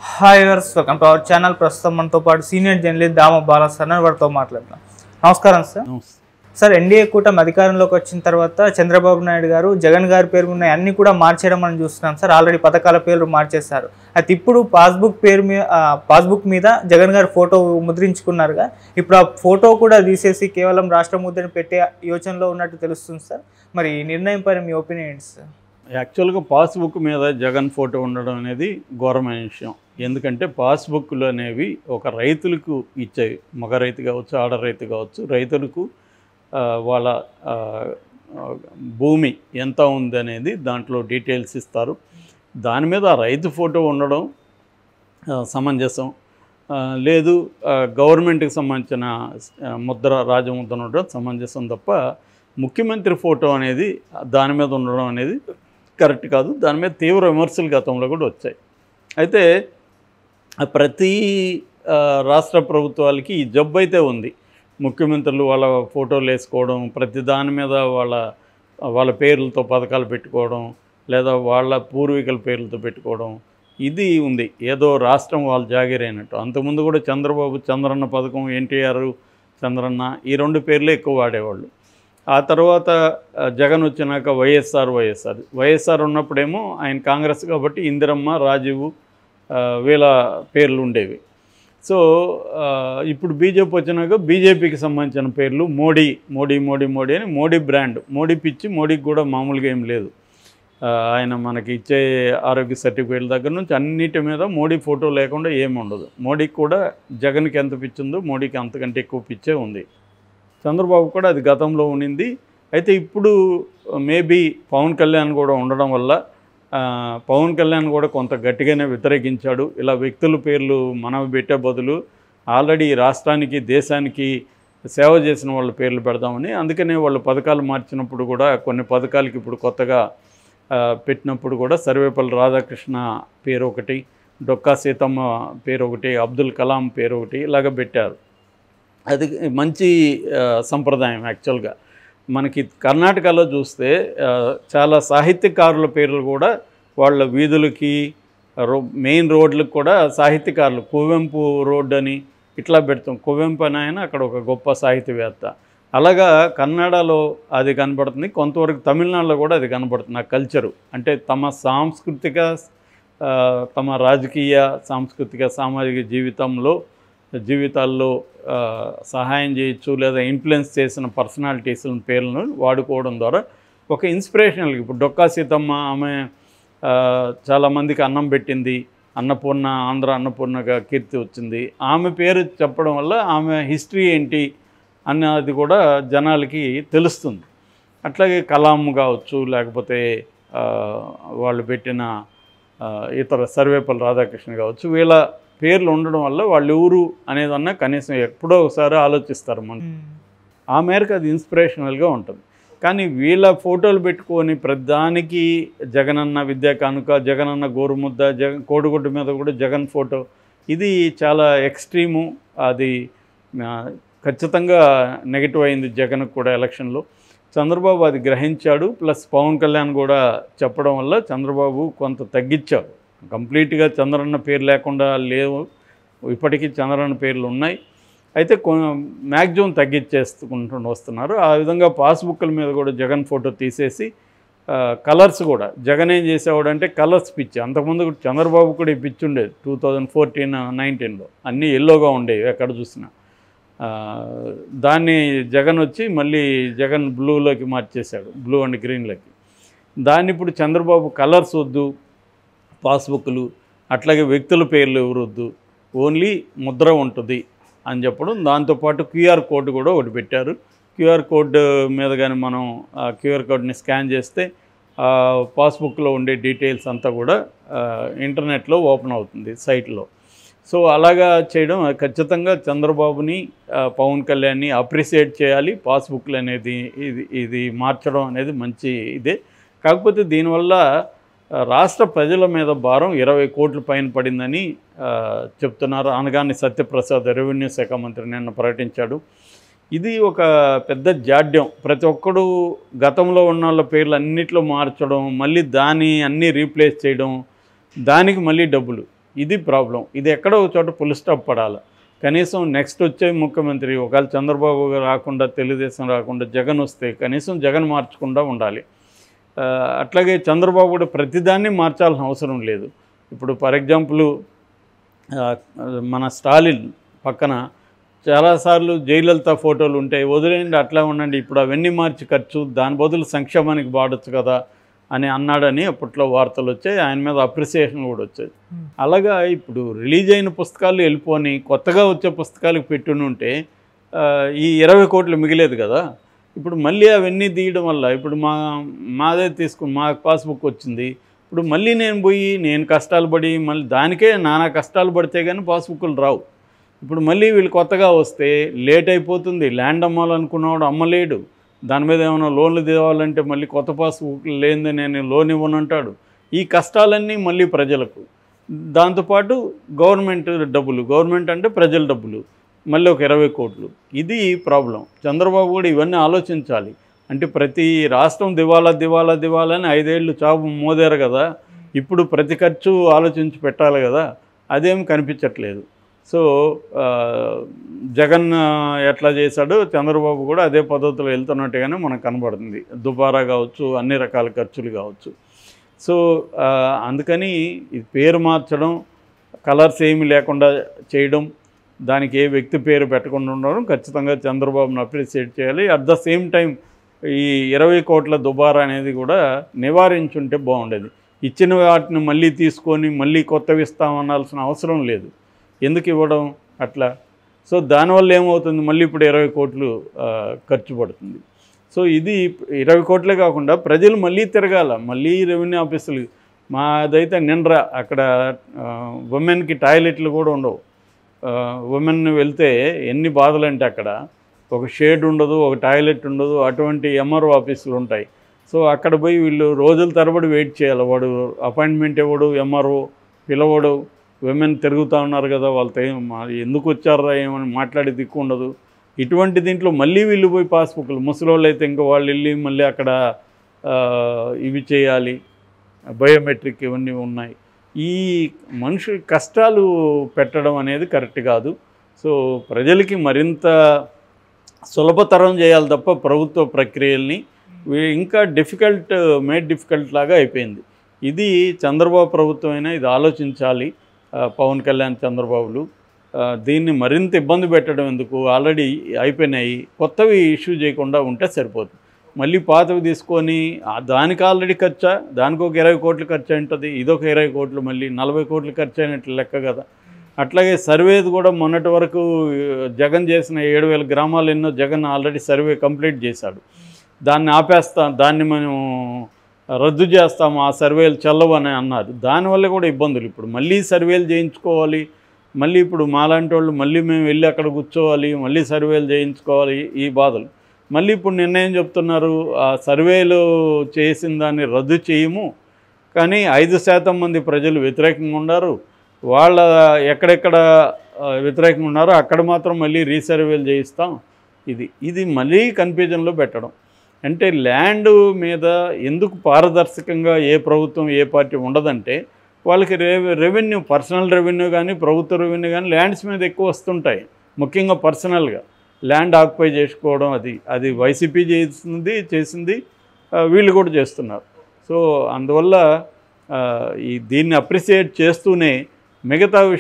Hi వర్స్ welcome to our channel. ప్రస్తుతం మనతో పాటు సీనియర్ జర్నలిస్ట్ దామ బాలసార్ వారితో మాట్లాడతాం. నమస్కారం సార్. సార్, ఎన్డీఏ కూటమి అధికారంలోకి వచ్చిన తర్వాత చంద్రబాబు నాయుడు గారు జగన్ గారి పేరు ఉన్న అన్ని కూడా మార్చేయడం మనం చూస్తున్నాం సార్. ఆల్రెడీ పథకాల పేర్లు మార్చేస్తారు. అయితే ఇప్పుడు పాస్బుక్ మీద జగన్ గారి ఫోటో ముద్రించుకున్నారుగా. ఇప్పుడు ఆ ఫోటో కూడా తీసేసి కేవలం రాష్ట్ర ముద్రను పెట్టే యోచనలో ఉన్నట్టు తెలుస్తుంది సార్. మరి ఈ నిర్ణయం పైన మీ ఒపీనియన్ ఏంటి సార్? యాక్చువల్గా పాస్బుక్ మీద జగన్ ఫోటో ఉండడం అనేది ఘోరమైన విషయం. ఎందుకంటే పాస్బుక్లు అనేవి ఒక రైతులకు ఇచ్చేవి, మగ రైతు కావచ్చు, ఆడ రైతు కావచ్చు, రైతులకు వాళ్ళ భూమి ఎంత ఉంది అనేది దాంట్లో డీటెయిల్స్ ఇస్తారు. దాని మీద రైతు ఫోటో ఉండడం సమంజసం లేదు. గవర్నమెంట్కి సంబంధించిన ముద్ర, రాజముద్ర ఉండడం సమంజసం తప్ప ముఖ్యమంత్రి ఫోటో అనేది దాని మీద ఉండడం అనేది కరెక్ట్ కాదు. దాని మీద తీవ్ర విమర్శలు గతంలో కూడా వచ్చాయి. అయితే ప్రతి రాష్ట్ర ప్రభుత్వాలకి ఈ జబ్బు అయితే ఉంది. ముఖ్యమంత్రులు వాళ్ళ ఫోటోలు వేసుకోవడం, ప్రతి దాని మీద వాళ్ళ పేర్లతో పథకాలు పెట్టుకోవడం, లేదా వాళ్ళ పూర్వీకుల పేర్లతో పెట్టుకోవడం, ఇది ఉంది. ఏదో రాష్ట్రం వాళ్ళు జాగిరైనట్టు. అంతకుముందు కూడా చంద్రబాబు చంద్రన్న పథకం, ఎన్టీఆర్ చంద్రన్న, ఈ రెండు పేర్లే ఎక్కువ వాడేవాళ్ళు. ఆ తర్వాత జగన్ వచ్చినాక వైఎస్ఆర్ ఉన్నప్పుడేమో ఆయన కాంగ్రెస్ కాబట్టి ఇందిరమ్మ, రాజీవ్ వీళ్ళ పేర్లు ఉండేవి. సో ఇప్పుడు బీజేపీ వచ్చినాక బీజేపీకి సంబంధించిన పేర్లు మోడీ అని మోడీ బ్రాండ్, మోడీ పిచ్చి. మోడీకి కూడా మామూలుగా ఏం లేదు. ఆయన మనకి ఇచ్చే ఆరోగ్య సర్టిఫికేట్ల దగ్గర నుంచి అన్నిటి మీద మోడీ ఫోటో లేకుండా ఏమి ఉండదు. మోడీకి కూడా జగన్కి ఎంత పిచ్చిందో మోడీకి అంతకంటే ఎక్కువ పిచ్చే ఉంది. చంద్రబాబు కూడా అది గతంలో ఉండింది. అయితే ఇప్పుడు మేబీ పవన్ కళ్యాణ్ కూడా ఉండడం వల్ల పవన్ కళ్యాణ్ కూడా కొంత గట్టిగానే వ్యతిరేకించాడు. ఇలా వ్యక్తుల పేర్లు మనం పెట్టే బదులు ఆల్రెడీ రాష్ట్రానికి, దేశానికి సేవ చేసిన వాళ్ళ పేర్లు పెడదామని, అందుకనే వాళ్ళు పథకాలు మార్చినప్పుడు కూడా కొన్ని పథకాలకి ఇప్పుడు కొత్తగా పెట్టినప్పుడు కూడా సర్వేపల్లి రాధాకృష్ణ పేరు ఒకటి, డొక్కా సీతమ్మ పేరు ఒకటి, అబ్దుల్ కలాం పేరు ఒకటి ఇలాగ పెట్టారు. అది మంచి సంప్రదాయం. యాక్చువల్గా మనకి కర్ణాటకలో చూస్తే చాలా సాహిత్యకారుల పేర్లు కూడా వాళ్ళ వీధులకి, మెయిన్ రోడ్లకు కూడా సాహిత్యకారులు, కువెంపు రోడ్ అని ఇట్లా పెడతాం. కువెంపు అని ఆయన అక్కడ ఒక గొప్ప సాహిత్యవేత్త. అలాగా కన్నడలో అది కనబడుతుంది, కొంతవరకు తమిళనాడులో కూడా అది కనబడుతుంది. ఆ కల్చరు అంటే తమ సాంస్కృతిక, తమ రాజకీయ, సాంస్కృతిక, సామాజిక జీవితాల్లో సహాయం చేయొచ్చు, లేదా ఇన్ఫ్లుయెన్స్ చేసిన పర్సనాలిటీస్ పేర్లను వాడుకోవడం ద్వారా ఒక ఇన్స్పిరేషనల్. ఇప్పుడు డొక్కా సీతమ్మ, ఆమె చాలామందికి అన్నం పెట్టింది, అన్నపూర్ణ, ఆంధ్ర అన్నపూర్ణగా కీర్తి వచ్చింది. ఆమె పేరు చెప్పడం వల్ల ఆమె హిస్టరీ ఏంటి అన్నది కూడా జనాలకి తెలుస్తుంది. అట్లాగే కలాం కావచ్చు, లేకపోతే వాళ్ళు పెట్టిన ఇతర సర్వేపల్లి రాధాకృష్ణ కావచ్చు, వీళ్ళ పేర్లు ఉండడం వల్ల వాళ్ళు ఎవరు అనేదన్నా కనీసం ఎప్పుడో ఒకసారి ఆలోచిస్తారు. మనం ఆ మేరకు అది ఇన్స్పిరేషనల్గా ఉంటుంది. కానీ వీళ్ళ ఫోటోలు పెట్టుకొని ప్రతిదానికి జగనన్న విద్యా కానుక, జగనన్న గోరుముద్ద, కోడిగుడ్డు మీద కూడా జగన్ ఫోటో, ఇది చాలా ఎక్స్ట్రీము. అది ఖచ్చితంగా నెగిటివ్ అయింది జగన్కు కూడా ఎలక్షన్లో. చంద్రబాబు అది గ్రహించాడు. ప్లస్ పవన్ కళ్యాణ్ కూడా చెప్పడం వల్ల చంద్రబాబు కొంత తగ్గించాడు. కంప్లీట్గా చంద్రన్న పేరు లేకుండా లేవు, ఇప్పటికీ చంద్రన్న పేర్లు ఉన్నాయి. అయితే మ్యాక్సిమం తగ్గించేసుకుంటూ వస్తున్నారు. ఆ విధంగా పాస్బుక్ల మీద కూడా జగన్ ఫోటో తీసేసి కలర్స్ కూడా జగన్ ఏం చేసేవాడంటే కలర్స్ పిచ్చి. అంతకుముందు చంద్రబాబు కూడా ఈ పిచ్చి ఉండేది. 2014-19లో అన్నీ ఎల్లోగా ఉండేవి ఎక్కడ చూసినా. దాన్ని జగన్ వచ్చి మళ్ళీ జగన్ బ్లూలోకి మార్చేశాడు, బ్లూ అండ్ గ్రీన్లోకి. దాన్ని ఇప్పుడు చంద్రబాబు కలర్స్ వద్దు, పాస్బుక్లు అట్లాగే వ్యక్తుల పేర్లు ఎవరు వద్దు, ఓన్లీ ముద్ర ఉంటుంది అని చెప్పడం. దాంతోపాటు క్యూఆర్ కోడ్ కూడా ఒకటి పెట్టారు. క్యూఆర్ కోడ్ మీద కానీ మనం ఆ క్యూఆర్ కోడ్ని స్కాన్ చేస్తే పాస్బుక్లో ఉండే డీటెయిల్స్ అంతా కూడా ఇంటర్నెట్లో ఓపెన్ అవుతుంది సైట్లో. సో అలాగా చేయడం ఖచ్చితంగా చంద్రబాబుని, పవన్ కళ్యాణ్ని అప్రిషియేట్ చేయాలి. పాస్బుక్లు అనేది ఇది మార్చడం అనేది మంచి ఇదే. కాకపోతే దీనివల్ల రాష్ట్ర ప్రజల మీద భారం 20 కోట్ల పైన పడిందని చెప్తున్నారు. అనగాని సత్యప్రసాద్ రెవెన్యూ శాఖ మంత్రి నిన్న ప్రకటించాడు. ఇది ఒక పెద్ద జాడ్యం. ప్రతి ఒక్కడు గతంలో ఉన్న వాళ్ళ పేర్లు అన్నిట్లో మార్చడం, మళ్ళీ దాన్ని అన్నీ రీప్లేస్ చేయడం, దానికి మళ్ళీ డబ్బులు. ఇది ప్రాబ్లం. ఇది ఎక్కడో ఒక చోట ఫుల్ స్టాప్ పడాలి. కనీసం నెక్స్ట్ వచ్చే ముఖ్యమంత్రి ఒకవేళ చంద్రబాబు రాకుండా, తెలుగుదేశం రాకుండా జగన్ వస్తే కనీసం జగన్ మార్చకుండా ఉండాలి. అట్లాగే చంద్రబాబు కూడా ప్రతిదాన్ని మార్చాల్సిన అవసరం లేదు. ఇప్పుడు ఫర్ ఎగ్జాంపుల్ మన స్టాలిన్ పక్కన చాలాసార్లు జయలలిత ఫోటోలు ఉంటాయి, వదిలేయండి అట్లా ఉండండి, ఇప్పుడు అవన్నీ మార్చి ఖర్చు, దాని బదులు సంక్షేమానికి వాడచ్చు కదా అని అన్నాడని అప్పట్లో వార్తలు వచ్చాయి. ఆయన మీద అప్రిసియేషన్ కూడా వచ్చేది. అలాగా ఇప్పుడు రిలీజ్ అయిన పుస్తకాలు వెళ్ళిపోని కొత్తగా వచ్చే పుస్తకాలకు పెట్టుని ఉంటే ఈ 20 కోట్లు మిగిలేదు కదా. ఇప్పుడు మళ్ళీ అవన్నీ తీయడం వల్ల ఇప్పుడు మాదే తీసుకుని మా పాస్బుక్ వచ్చింది. ఇప్పుడు మళ్ళీ నేను కష్టాలు పడి మళ్ళీ దానికే నానా కష్టాలు పడితే కానీ పాస్బుక్లు రావు. ఇప్పుడు మళ్ళీ వీళ్ళు కొత్తగా వస్తే లేట్ అయిపోతుంది. ల్యాండ్ అమ్మాలనుకున్నవాడు అమ్మలేడు. దాని మీద ఏమైనా లోన్లు తేవాలంటే మళ్ళీ కొత్త పాస్బుక్లు లేనిదే నేను లోన్ ఇవ్వనంటాడు. ఈ కష్టాలన్నీ మళ్ళీ ప్రజలకు. దాంతోపాటు గవర్నమెంట్ అంటే ప్రజల డబ్బులు మళ్ళీ ఒక 20 కోట్లు. ఇది ప్రాబ్లం. చంద్రబాబు కూడా ఇవన్నీ ఆలోచించాలి. అంటే ప్రతి రాష్ట్రం దివాలా అని 5 ఏళ్ళు చావు మోదారు కదా. ఇప్పుడు ప్రతి ఖర్చు ఆలోచించి పెట్టాలి కదా. అదేం కనిపించట్లేదు. సో జగన్ ఎట్లా చేశాడో చంద్రబాబు కూడా అదే పద్ధతిలో వెళ్తున్నట్టుగానే మనకు కనబడుతుంది. దుబారా కావచ్చు, అన్ని రకాల ఖర్చులు కావచ్చు. సో అందుకని ఇది పేరు మార్చడం, కలర్స్ ఏమి లేకుండా చేయడం, దానికి ఏ వ్యక్తి పేరు పెట్టకుండా ఉండడం ఖచ్చితంగా చంద్రబాబును అప్రిషియేట్ చేయాలి. అట్ ద సేమ్ టైం ఈ 20 కోట్ల దుబారా అనేది కూడా నివారించుంటే బాగుండేది. ఇచ్చిన వాటిని మళ్ళీ తీసుకొని మళ్ళీ కొత్తవి ఇస్తామనాల్సిన అవసరం లేదు. ఎందుకు ఇవ్వడం అట్లా? సో దానివల్ల ఏమవుతుంది, మళ్ళీ ఇప్పుడు 20 కోట్లు ఖర్చు పడుతుంది. సో ఇది 20 కోట్లే కాకుండా ప్రజలు మళ్ళీ తిరగాల, మళ్ళీ రెవెన్యూ ఆఫీసులు. మాదైతే నిండ్రా అక్కడ ఉమెన్కి టాయిలెట్లు కూడా ఉండవు. ఉమెన్ వెళ్తే ఎన్ని బాధలు అంటే అక్కడ ఒక షేడ్ ఉండదు, ఒక టాయిలెట్ ఉండదు, అటువంటి ఎంఆర్ఓ ఆఫీసులు ఉంటాయి. సో అక్కడ పోయి వీళ్ళు రోజుల తరబడి వెయిట్ చేయాలి. వాడు అపాయింట్మెంట్ ఇవ్వడు, ఎంఆర్ఓ పిలవడు. విమెన్ తిరుగుతూ ఉన్నారు కదా, వాళ్ళతో ఎందుకు వచ్చారా ఏమని మాట్లాడే దిక్కు ఉండదు. ఇటువంటి దీంట్లో మళ్ళీ వీళ్ళు పోయి పాస్బుక్లు, ముసలోళ్ళు అయితే ఇంకా వాళ్ళు వెళ్ళి మళ్ళీ అక్కడ ఇవి చేయాలి, బయోమెట్రిక్ ఇవన్నీ ఉన్నాయి. ఈ మనుషుల కష్టాలు పెట్టడం అనేది కరెక్ట్ కాదు. సో ప్రజలకి మరింత సులభతరం చేయాలి తప్ప ప్రభుత్వ ప్రక్రియల్ని ఇంకా మేడ్ డిఫికల్ట్ లాగా అయిపోయింది. ఇది చంద్రబాబు ప్రభుత్వం అయినా ఇది ఆలోచించాలి. పవన్ కళ్యాణ్ చంద్రబాబులు దీన్ని మరింత ఇబ్బంది పెట్టడం ఎందుకు, ఆల్రెడీ అయిపోయినాయి, కొత్తవి ఇష్యూ చేయకుండా ఉంటే సరిపోతుంది. మళ్ళీ పాతవి తీసుకొని దానికి ఆల్రెడీ ఖర్చా, దానికి ఒక 20 కోట్లు ఖర్చు ఉంటుంది, ఇదొక 20 కోట్లు, మళ్ళీ 40 కోట్లు ఖర్చు అయినట్లు లెక్క కదా. అట్లాగే సర్వేది కూడా మొన్నటి వరకు జగన్ చేసిన 7,000 గ్రామాలు ఎన్నో జగన్ ఆల్రెడీ సర్వే కంప్లీట్ చేశాడు. దాన్ని దాన్ని మనం రద్దు చేస్తాము, ఆ సర్వేలు చెల్లవని అన్నారు. దానివల్ల కూడా ఇబ్బందులు. ఇప్పుడు మళ్ళీ సర్వేలు చేయించుకోవాలి, మళ్ళీ ఇప్పుడు మాలాంటి వాళ్ళు మళ్ళీ మేము వెళ్ళి అక్కడ కూర్చోవాలి, మళ్ళీ సర్వేలు చేయించుకోవాలి, ఈ బాధలు. మళ్ళీ ఇప్పుడు నిర్ణయం చెప్తున్నారు, ఆ సర్వేలు చేసిన దాన్ని రద్దు చేయము, కానీ 5% మంది ప్రజలు వ్యతిరేకంగా ఉన్నారు, వాళ్ళ ఎక్కడెక్కడ వ్యతిరేకంగా ఉన్నారో అక్కడ మాత్రం మళ్ళీ రీసర్వేలు చేయిస్తాం. ఇది మళ్ళీ కన్ఫ్యూజన్లో పెట్టడం. అంటే ల్యాండ్ మీద ఎందుకు పారదర్శకంగా ఏ ప్రభుత్వం ఏ పార్టీ ఉండదంటే వాళ్ళకి రెవెన్యూ, పర్సనల్ రెవెన్యూ కానీ ప్రభుత్వ రెవెన్యూ కానీ ల్యాండ్స్ మీద ఎక్కువ వస్తుంటాయి. ముఖ్యంగా పర్సనల్గా ల్యాండ్ ఆక్యుపై చేసుకోవడం అది వైసీపీ చేసింది, వీళ్ళు కూడా చేస్తున్నారు. సో అందువల్ల దీన్ని అప్రిషియేట్ చేస్తూనే మిగతా విషయాలు